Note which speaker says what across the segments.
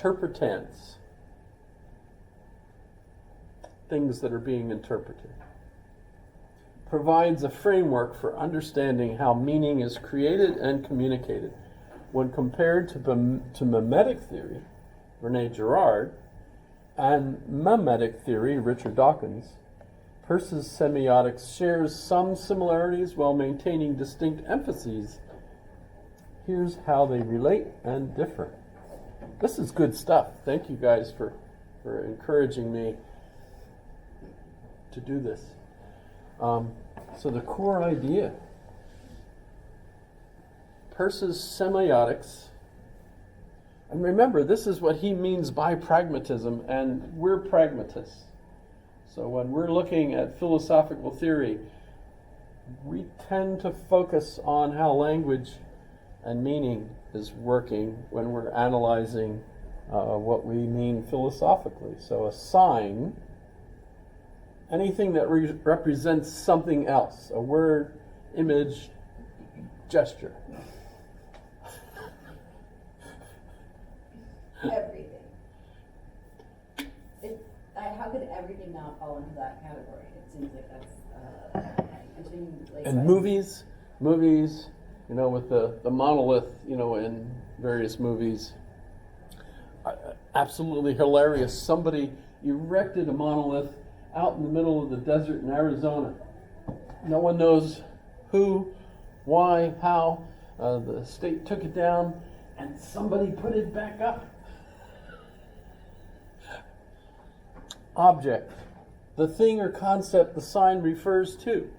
Speaker 1: interpretants, things that are being interpreted, provides a framework for understanding how meaning is created and communicated. When compared to mimetic theory, Rene Girard, and memetic theory, Richard Dawkins, Peirce's semiotics shares some similarities while maintaining distinct emphases. Here's how they relate and differ. This is good stuff. Thank you guys for encouraging me to do this. So the core idea, Peirce's semiotics, and remember, this is what he means by pragmatism, and we're pragmatists. So when we're looking at philosophical theory, we tend to focus on how language and meaning is working when we're analyzing what we mean philosophically. So a sign, anything that represents something else, a word, image, gesture.
Speaker 2: Everything. How could everything not fall into that category? It seems like that's
Speaker 1: and movies, with the monolith, in various movies. Absolutely hilarious. Somebody erected a monolith out in the middle of the desert in Arizona. No one knows who, why, how. The state took it down, and somebody put it back up. Object, the thing or concept the sign refers to,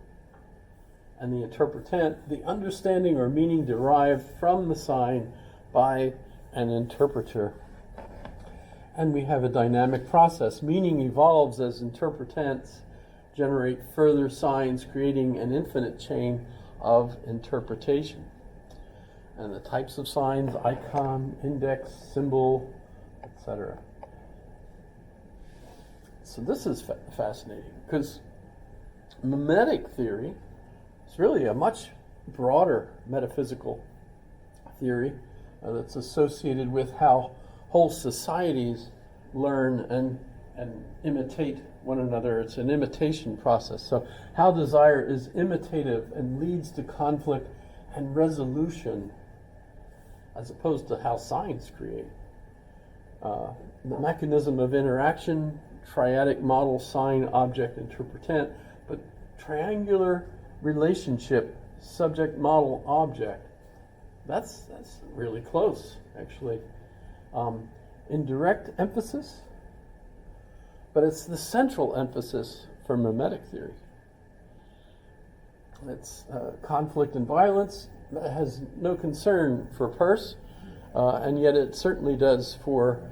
Speaker 1: and the interpretant, the understanding or meaning derived from the sign by an interpreter. And we have a dynamic process. Meaning evolves as interpretants generate further signs, creating an infinite chain of interpretation. And the types of signs, icon, index, symbol, etc. So this is fascinating, because mimetic theory is really a much broader metaphysical theory that's associated with how whole societies learn and imitate one another. It's an imitation process. So how desire is imitative and leads to conflict and resolution, as opposed to how signs create. The mechanism of interaction, triadic model, sign, object, interpretant, but triangular relationship, subject, model, object. That's really close, actually. Indirect emphasis, but it's the central emphasis for mimetic theory. It's conflict and violence. That has no concern for Peirce, and yet it certainly does for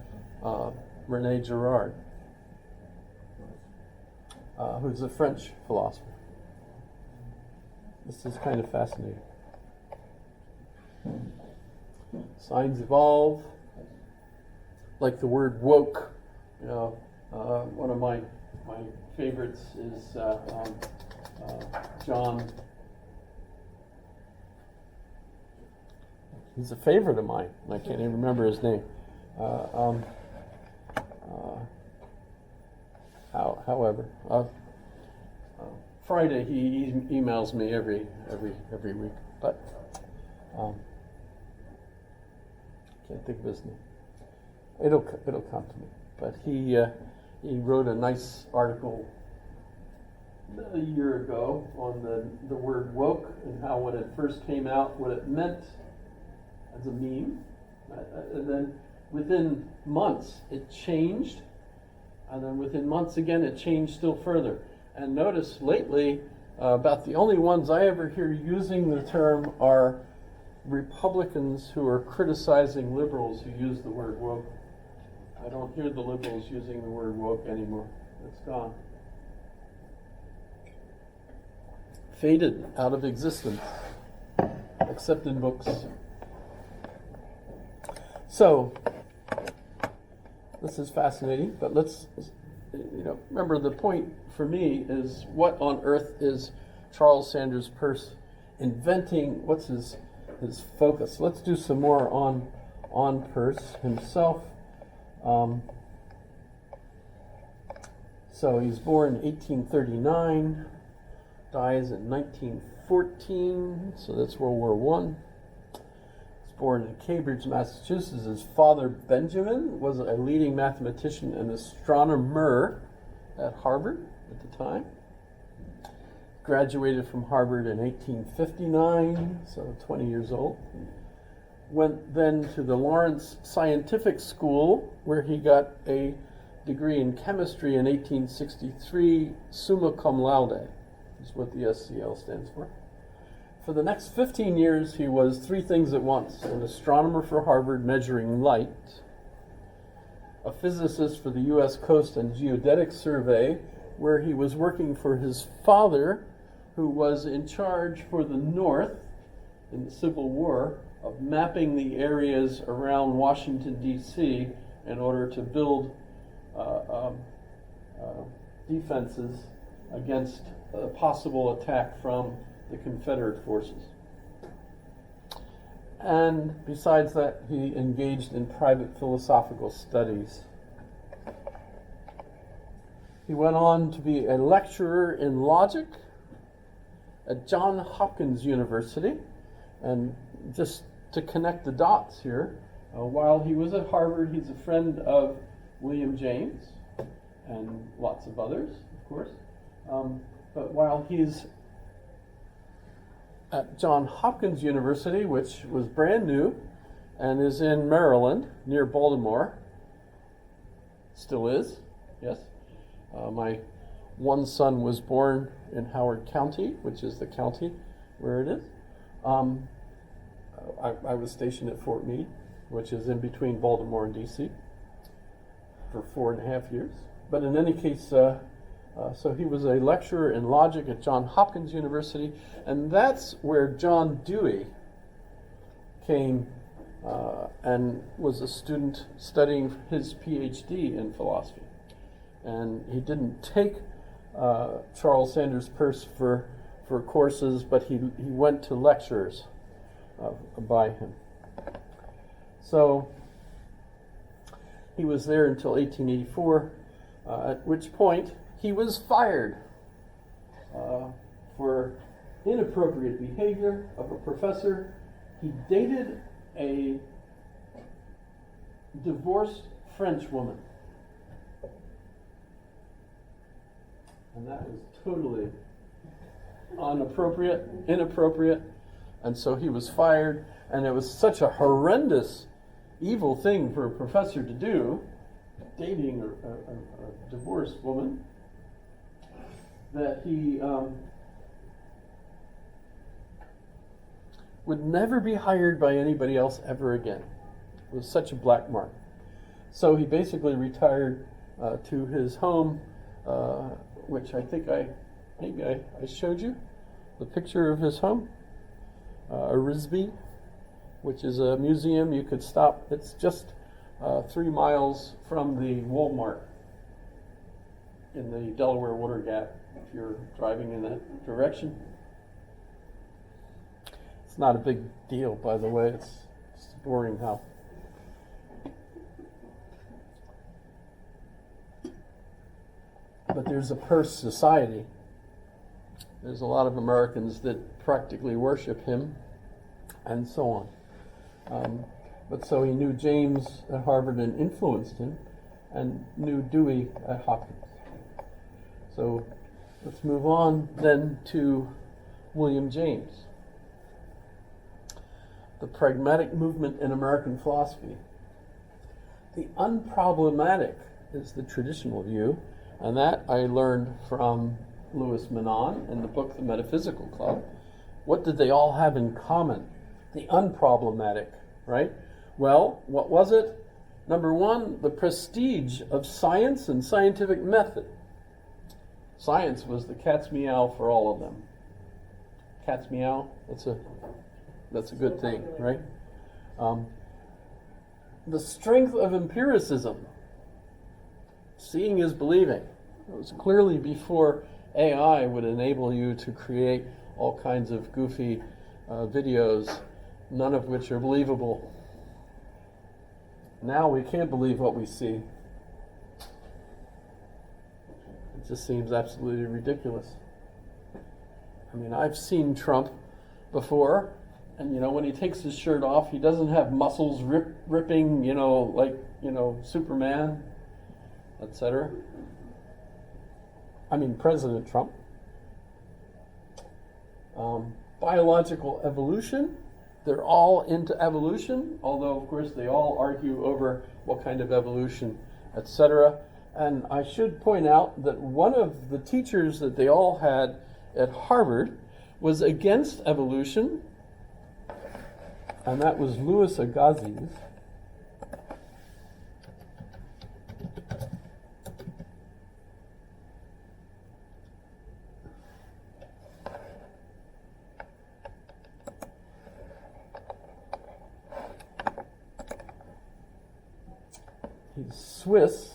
Speaker 1: Rene Girard, who's a French philosopher. This is kind of fascinating. Signs evolve, like the word woke. One of my favorites is John. He's a favorite of mine. I can't even remember his name. However, Friday he emails me every week, but can't think of his name. It'll come to me. But he wrote a nice article a year ago on the word woke and how when it first came out, what it meant as a meme, and then within months it changed, and then within months again it changed still further. And notice lately, about the only ones I ever hear using the term are Republicans who are criticizing liberals who use the word woke. I don't hear the liberals using the word woke anymore. It's gone. Faded out of existence, except in books. So, this is fascinating, but let's, remember the point for me is what on earth is Charles Sanders Peirce inventing? What's his focus? Let's do some more on Peirce himself. Um, so he was born in 1839, dies in 1914, so that's World War I. Born in Cambridge, Massachusetts. His father, Benjamin, was a leading mathematician and astronomer at Harvard at the time. Graduated from Harvard in 1859, so 20 years old. Went then to the Lawrence Scientific School, where he got a degree in chemistry in 1863, summa cum laude, is what the SCL stands for. For the next 15 years, he was three things at once: an astronomer for Harvard measuring light, a physicist for the U.S. Coast and Geodetic Survey, where he was working for his father, who was in charge for the North in the Civil War of mapping the areas around Washington, D.C. in order to build defenses against a possible attack from the Confederate forces. And besides that, he engaged in private philosophical studies. He went on to be a lecturer in logic at Johns Hopkins University. And just to connect the dots here, while he was at Harvard, he's a friend of William James and lots of others, of course. But while he's at Johns Hopkins University, which was brand new and is in Maryland, near Baltimore. Still is, yes. My one son was born in Howard County, which is the county where it is. I was stationed at Fort Meade, which is in between Baltimore and D.C., for 4.5 years. But in any case, so he was a lecturer in logic at Johns Hopkins University, and that's where John Dewey came and was a student studying his PhD in philosophy. And he didn't take Charles Sanders Peirce for courses, but he went to lectures by him. So he was there until 1884, at which point he was fired for inappropriate behavior of a professor. He dated a divorced French woman. And that was totally inappropriate. And so he was fired. And it was such a horrendous, evil thing for a professor to do, dating a divorced woman, that he would never be hired by anybody else ever again. It was such a black mark. So he basically retired to his home, which I think I showed you the picture of his home, Arisby, which is a museum you could stop. It's just 3 miles from the Walmart in the Delaware Water Gap, if you're driving in that direction. It's not a big deal, by the way. It's a boring house. But there's a Peirce Society. There's a lot of Americans that practically worship him, and so on. But so he knew James at Harvard and influenced him, and knew Dewey at Hopkins. So let's move on then to William James. The pragmatic movement in American philosophy. The unproblematic is the traditional view, and that I learned from Louis Menand in the book The Metaphysical Club. What did they all have in common? The unproblematic, right? Well, what was it? Number one, the prestige of science and scientific method. Science was the cat's meow for all of them. Cat's meow, that's a good thing, right? The strength of empiricism. Seeing is believing. It was clearly before AI would enable you to create all kinds of goofy videos, none of which are believable. now we can't believe what we see. It just seems absolutely ridiculous. I mean, I've seen Trump before, and when he takes his shirt off, he doesn't have muscles ripping, like, Superman, etc. I mean, President Trump. Biological evolution. They're all into evolution, although, of course, they all argue over what kind of evolution, etc. And I should point out that one of the teachers that they all had at Harvard was against evolution, and that was Louis Agassiz. He's Swiss,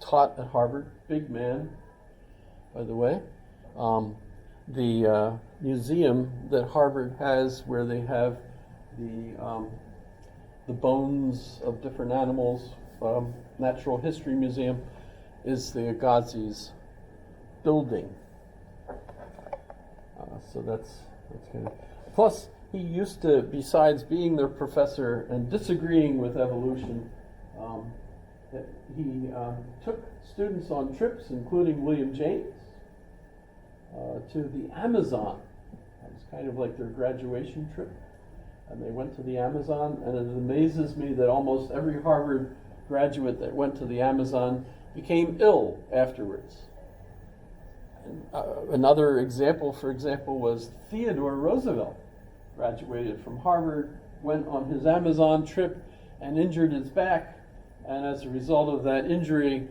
Speaker 1: taught at Harvard, big man, by the way. The museum that Harvard has, where they have the bones of different animals, natural history museum, is the Agassiz building. So that's kind of. Plus, he used to, besides being their professor and disagreeing with evolution, he took students on trips, including William James, to the Amazon. It was kind of like their graduation trip. And they went to the Amazon, and it amazes me that almost every Harvard graduate that went to the Amazon became ill afterwards. And, another example, for example, was Theodore Roosevelt. Graduated from Harvard, went on his Amazon trip and injured his back, and as a result of that injury,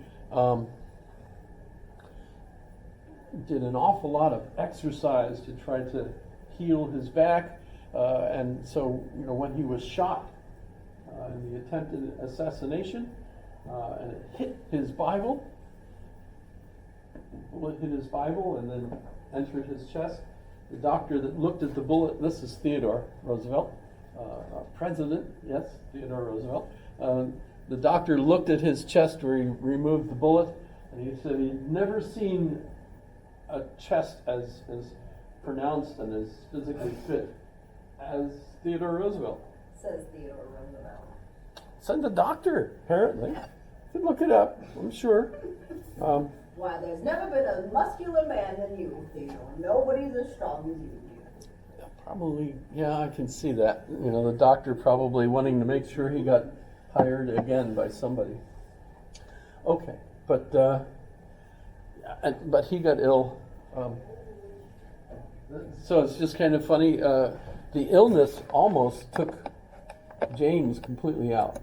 Speaker 1: did an awful lot of exercise to try to heal his back, and so when he was shot in the attempted assassination, and it hit his Bible, and then entered his chest. The doctor that looked at the bullet, this is Theodore Roosevelt, president, yes, Theodore Roosevelt. The doctor looked at his chest where he removed the bullet, and he said he'd never seen a chest as pronounced and as physically fit as Theodore Roosevelt.
Speaker 2: Says Theodore Roosevelt.
Speaker 1: Said the doctor, apparently. You can look it up, I'm sure.
Speaker 2: Why, there's never been a muscular man than you, Theodore. Nobody's as strong as you.
Speaker 1: Probably, yeah, I can see that. The doctor probably wanting to make sure he got hired again by somebody. Okay, but he got ill. So it's just kind of funny. The illness almost took James completely out.